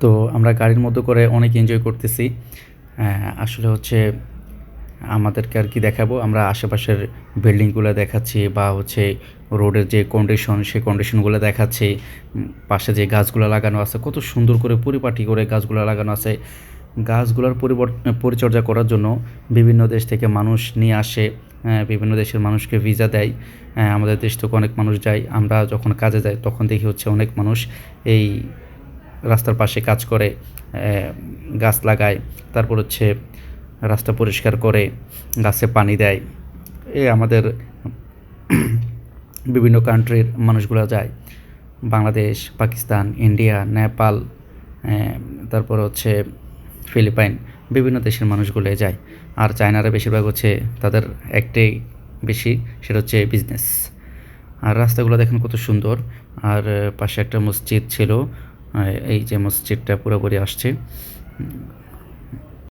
তো আমরা গাড়ির মধ্যে করে অনেক এনজয় করতেছি। আসলে হচ্ছে আমাদেরকে আর কি দেখাবো, আমরা আশেপাশের বিল্ডিংগুলো দেখাচ্ছি বা হচ্ছে রোডের যে কন্ডিশন সেই কন্ডিশনগুলো দেখাচ্ছি। পাশে যে গাছগুলো লাগানো আছে কত সুন্দর করে পরিপাটি করে গাছগুলো লাগানো আছে। গাছগুলোর পরিচর্যা করার জন্য বিভিন্ন দেশ থেকে মানুষ নিয়ে আসে, বিভিন্ন দেশের মানুষকে ভিসা দেয়। আমাদের দেশ থেকে অনেক মানুষ যায়, আমরা যখন কাজে যাই তখন দেখি হচ্ছে অনেক মানুষ এই রাস্তার পাশে কাজ করে, গাছ লাগায়, তারপর হচ্ছে রাস্তা পরিষ্কার করে, গাছে পানি দেয়। আমাদের বিভিন্ন কান্ট্রির মানুষগুলো যায়, বাংলাদেশ, পাকিস্তান, ইন্ডিয়া, নেপাল, তারপর হচ্ছে ফিলিপাইন, বিভিন্ন দেশের মানুষগুলো যায়। আর চায়নারা বেশিরভাগ হচ্ছে তাদের একটাই বেশি, সেটা হচ্ছে বিজনেস। আর রাস্তাগুলো দেখেন কত সুন্দর। আর পাশে একটা মসজিদ ছিল, এই যে মসজিদটা পুরোপুরি আসছে।